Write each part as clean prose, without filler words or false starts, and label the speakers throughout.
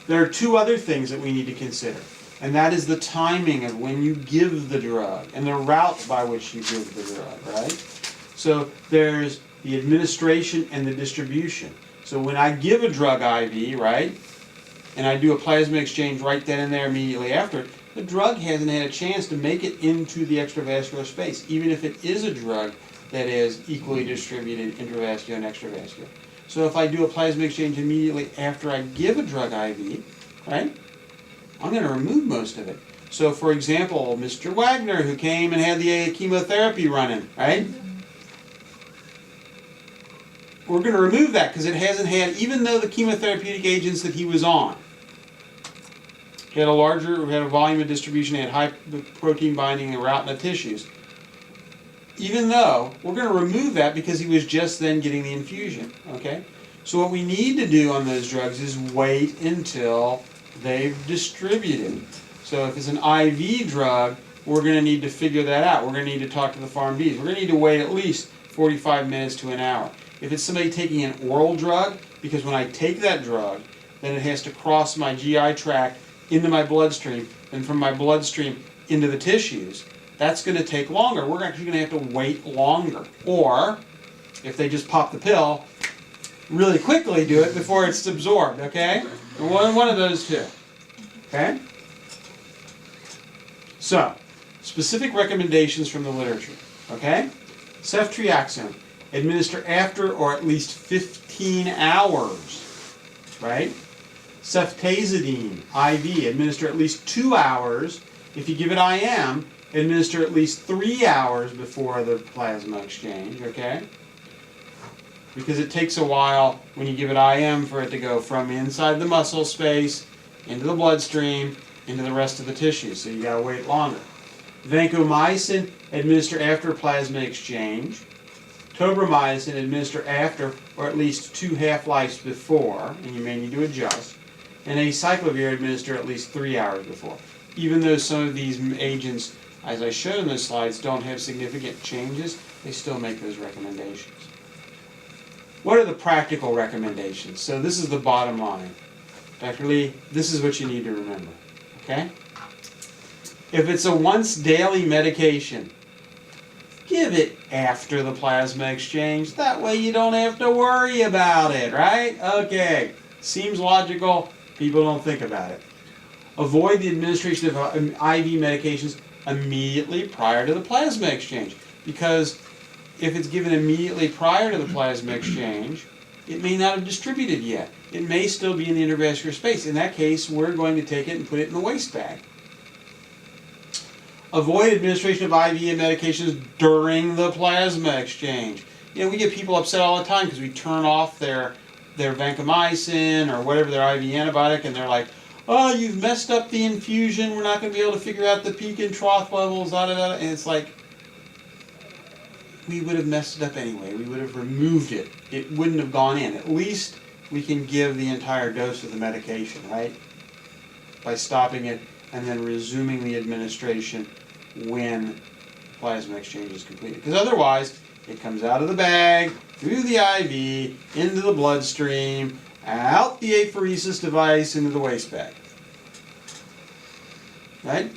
Speaker 1: There are two other things that we need to consider, and that is the timing of when you give the drug and the route by which you give the drug, right? So there's the administration and the distribution. So when I give a drug IV, right, and I do a plasma exchange right then and there immediately after, the drug hasn't had a chance to make it into the extravascular space, even if it is a drug that is equally distributed intravascular and extravascular. So if I do a plasma exchange immediately after I give a drug IV, right, I'm going to remove most of it. So for example, Mr. Wagner, who came and had the chemotherapy running, right, we're going to remove that because it hasn't had, even though the chemotherapeutic agents that he was on had a volume of distribution, had high protein binding and route in the tissues, even though we're going to remove that because he was just then getting the infusion, okay? So what we need to do on those drugs is wait until they've distributed. So if it's an IV drug, we're going to need to figure that out. We're going to need to talk to the PharmDs. We're going to need to wait at least 45 minutes to an hour. If it's somebody taking an oral drug, because when I take that drug, then it has to cross my GI tract into my bloodstream, and from my bloodstream into the tissues, that's going to take longer. We're actually going to have to wait longer. Or, if they just pop the pill, really quickly do it before it's absorbed, okay? One of those two, okay? So, specific recommendations from the literature, okay? Ceftriaxone, administer after or at least 15 hours, right? Ceftazidime, IV, administer at least 2 hours. If you give it IM, administer at least 3 hours before the plasma exchange, okay? Because it takes a while when you give it IM for it to go from inside the muscle space into the bloodstream into the rest of the tissue, so you gotta wait longer. Vancomycin, administer after plasma exchange. Tobramycin, administer after or at least 2 half-lives before, and you may need to adjust. And acyclovir, administer at least 3 hours before. Even though some of these agents, as I showed in those slides, don't have significant changes, they still make those recommendations. What are the practical recommendations? So this is the bottom line. Dr. Lee, this is what you need to remember, okay? If it's a once daily medication, give it after the plasma exchange. That way you don't have to worry about it, right? Okay, seems logical. People don't think about it. Avoid the administration of IV medications immediately prior to the plasma exchange, because if it's given immediately prior to the plasma exchange, it may not have distributed yet. It may still be in the intravascular space. In that case, we're going to take it and put it in the waste bag. Avoid administration of IV medications during the plasma exchange. You know, we get people upset all the time because we turn off their vancomycin or whatever their IV antibiotic, and they're like, oh, you've messed up the infusion, we're not going to be able to figure out the peak and trough levels, da da da. And it's like, we would have messed it up anyway. We would have removed it. It wouldn't have gone in. At least we can give the entire dose of the medication, right? By stopping it and then resuming the administration when plasma exchange is completed. Because otherwise, it comes out of the bag, through the IV, into the bloodstream, out the apheresis device, into the waste bag. Right?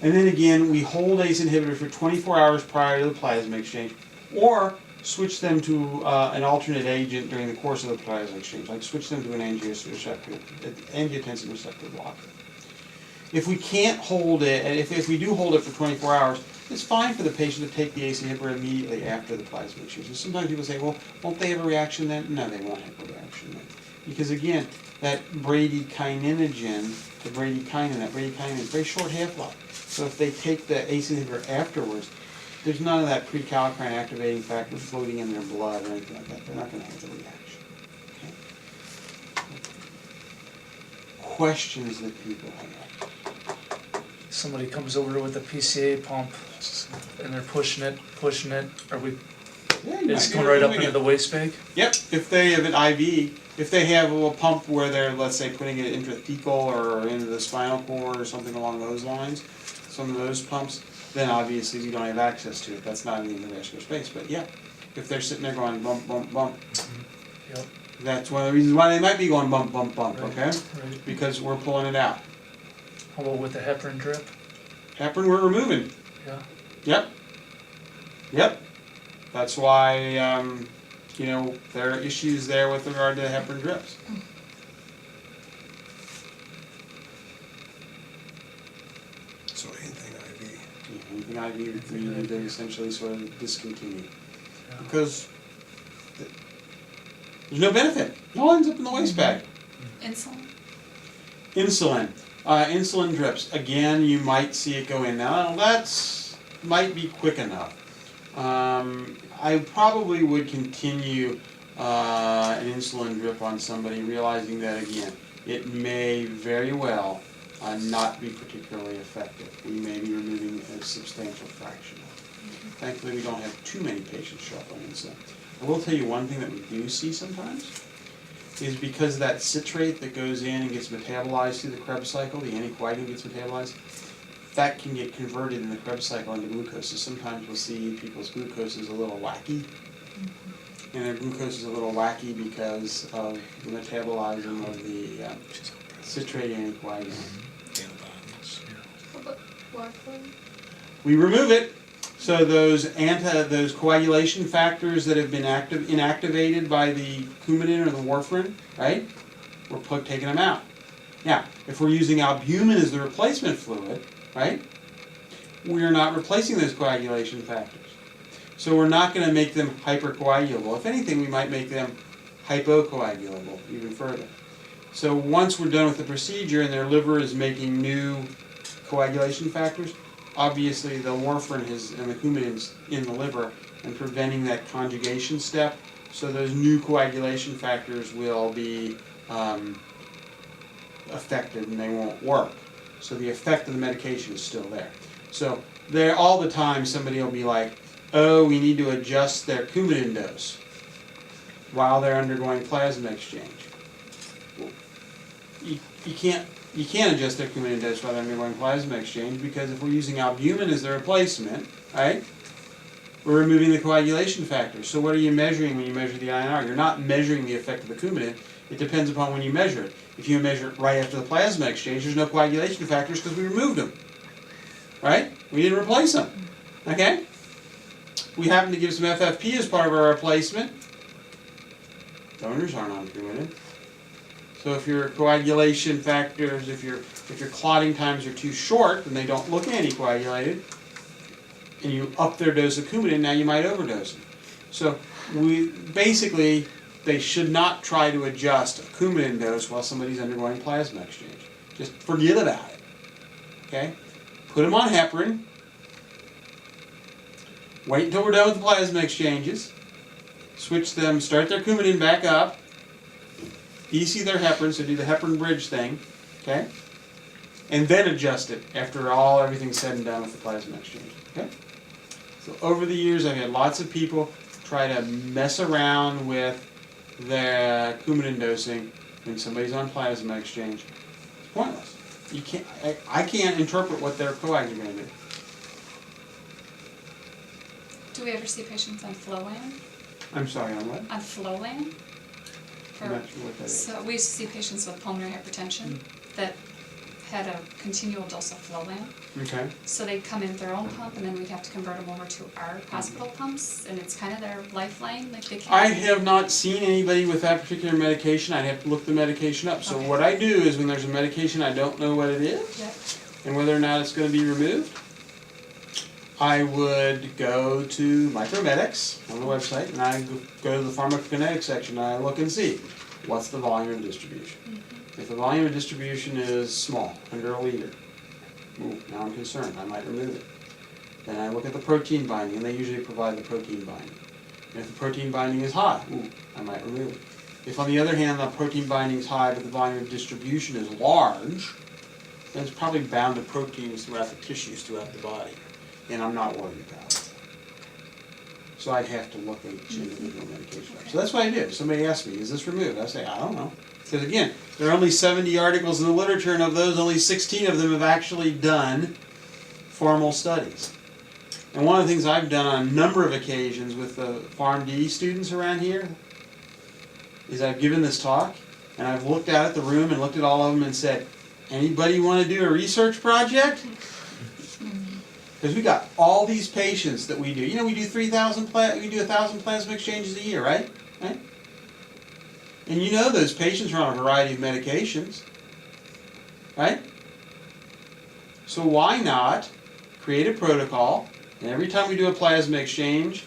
Speaker 1: And then again, we hold ACE inhibitors for 24 hours prior to the plasma exchange, or switch them to an alternate agent during the course of the plasma exchange, like switch them to an angiotensin receptor blocker. If we can't hold it, and if we do hold it for 24 hours, it's fine for the patient to take the ACE inhibitor immediately after the plasma exchange. And sometimes people say, well, won't they have a reaction then? No, they won't have a reaction then. Because again, that bradykininogen, the bradykinin, that bradykinin is very short half-life. So if they take the ACE inhibitor afterwards, there's none of that prekallikrein activating factor floating in their blood or anything like that. They're not going to have the reaction. Okay. Questions that people have?
Speaker 2: Somebody comes over with a PCA pump and they're pushing it. Are we?
Speaker 1: Yeah,
Speaker 2: It's going right up into the waste bag?
Speaker 1: Yep. If they have an IV, if they have a pump where they're, let's say, putting it intrathecal or into the spinal cord or something along those lines, some of those pumps, then obviously we don't have access to it. That's not in the intravascular space. But yeah, if they're sitting there going bump, bump, bump.
Speaker 2: Yep.
Speaker 1: That's one of the reasons why they might be going bump, bump, bump,
Speaker 2: Right.
Speaker 1: okay?
Speaker 2: Right.
Speaker 1: Because we're pulling it out.
Speaker 2: How about with the heparin drip?
Speaker 1: Heparin we're removing.
Speaker 2: Yeah.
Speaker 1: Yep. Yep. That's why, you know, there are issues there with regard to the heparin drips.
Speaker 3: So anything IV.
Speaker 1: Yeah, anything IV we need to essentially sort of discontinue.
Speaker 2: Yeah.
Speaker 1: Because there's no benefit. It all ends up in the waste bag.
Speaker 4: Insulin?
Speaker 1: Insulin. Insulin drips. Again, you might see it go in. Now, that's might be quick enough. I probably would continue an insulin drip on somebody, realizing that, again, it may very well not be particularly effective. We may be removing a substantial fraction of it. Thankfully, we don't have too many patients show up on insulin. I will tell you one thing that we do see sometimes is because that citrate that goes in and gets metabolized through the Krebs cycle, the anticoagulant gets metabolized, that can get converted in the Krebs cycle into glucose. So sometimes we'll see people's glucose is a little wacky. And their glucose is a little wacky because of the metabolizing of the citrate anticoagulant.
Speaker 3: Antibiotics.
Speaker 4: What about warfarin?
Speaker 1: We remove it, so those coagulation factors that have been inactivated by the Coumadin or the warfarin, right? We're taking them out. Now, if we're using albumin as the replacement fluid, right? We're not replacing those coagulation factors. So we're not going to make them hypercoagulable. If anything, we might make them hypocoagulable even further. So once we're done with the procedure and their liver is making new coagulation factors, obviously the warfarin and the Coumadin's in the liver and preventing that conjugation step, so those new coagulation factors will be affected and they won't work. So the effect of the medication is still there. So there all the time somebody will be like, oh, we need to adjust their Coumadin dose while they're undergoing plasma exchange. Well, you can't adjust their Coumadin dose while they're undergoing plasma exchange, because if we're using albumin as the replacement, right, we're removing the coagulation factor. So what are you measuring when you measure the INR? You're not measuring the effect of the Coumadin. It depends upon when you measure it. If you measure it right after the plasma exchange, there's no coagulation factors because we removed them. Right? We didn't replace them. Okay? We happen to give some FFP as part of our replacement. Donors aren't on Coumadin. So if your coagulation factors, if your clotting times are too short and they don't look anticoagulated, and you up their dose of Coumadin, now you might overdose them. So basically, they should not try to adjust a Coumadin dose while somebody's undergoing plasma exchange. Just forget about it. Okay? Put them on heparin. Wait until we're done with the plasma exchanges. Switch them, start their Coumadin back up. EC their heparin, so do the heparin bridge thing. Okay? And then adjust it after everything's said and done with the plasma exchange. Okay? So over the years, I've had lots of people try to mess around with their Coumadin dosing when somebody's on plasma exchange. It's pointless. You can't. I can't interpret what their coags are going to do.
Speaker 4: Do we ever see patients on Flolan?
Speaker 1: I'm sorry, on what?
Speaker 4: On Flolan?
Speaker 1: I'm not sure what that is.
Speaker 4: So we used to see patients with pulmonary hypertension that had a continual dose of Flolan.
Speaker 1: Okay.
Speaker 4: So they'd come in with their own pump, and then we'd have to convert them over to our hospital pumps, and it's kind of their lifeline. Like they can't.
Speaker 1: I have not seen anybody with that particular medication. I'd have to look the medication up. So
Speaker 4: Okay.
Speaker 1: what I do is when there's a medication I don't know what it is
Speaker 4: Yep.
Speaker 1: and whether or not it's going to be removed, I would go to Micromedics on the website, and I go to the pharmacokinetic section, and I look and see what's the volume of distribution. If the volume of distribution is small, under a liter, now I'm concerned, I might remove it. Then I look at the protein binding, and they usually provide the protein binding. And if the protein binding is high, I might remove it. If on the other hand the protein binding is high but the volume of distribution is large, then it's probably bound to proteins throughout the tissues throughout the body. And I'm not worried about it. So I'd have to look at each individual medication. So that's what I do. Somebody asks me, is this removed? I say, I don't know. Because again, there are only 70 articles in the literature, and of those, only 16 of them have actually done formal studies. And one of the things I've done on a number of occasions with the PharmD students around here, is I've given this talk, and I've looked out at the room and looked at all of them and said, anybody want to do a research project? Because we got all these patients that we do. You know, we do 1,000 plasma exchanges a year, right? Right? And you know those patients are on a variety of medications, right? So why not create a protocol, and every time we do a plasma exchange,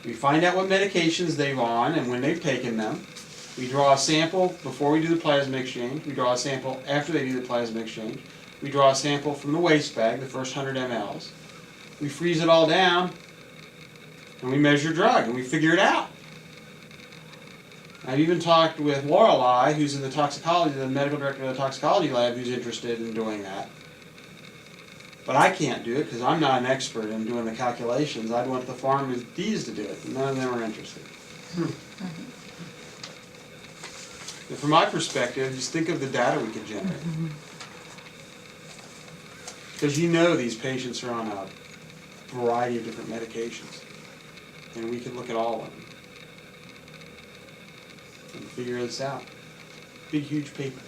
Speaker 1: we find out what medications they're on and when they've taken them. We draw a sample before we do the plasma exchange. We draw a sample after they do the plasma exchange. We draw a sample from the waste bag, the first 100 mLs. We freeze it all down, and we measure drug, and we figure it out. I've even talked with Lorelei, who's in the toxicology, the medical director of the toxicology lab, who's interested in doing that. But I can't do it because I'm not an expert in doing the calculations. I'd want the pharmacies to do it, and none of them are interested. And from my perspective, just think of the data we could generate. Because you know these patients are on a variety of different medications. And we can look at all of them and figure this out. Big, huge paper.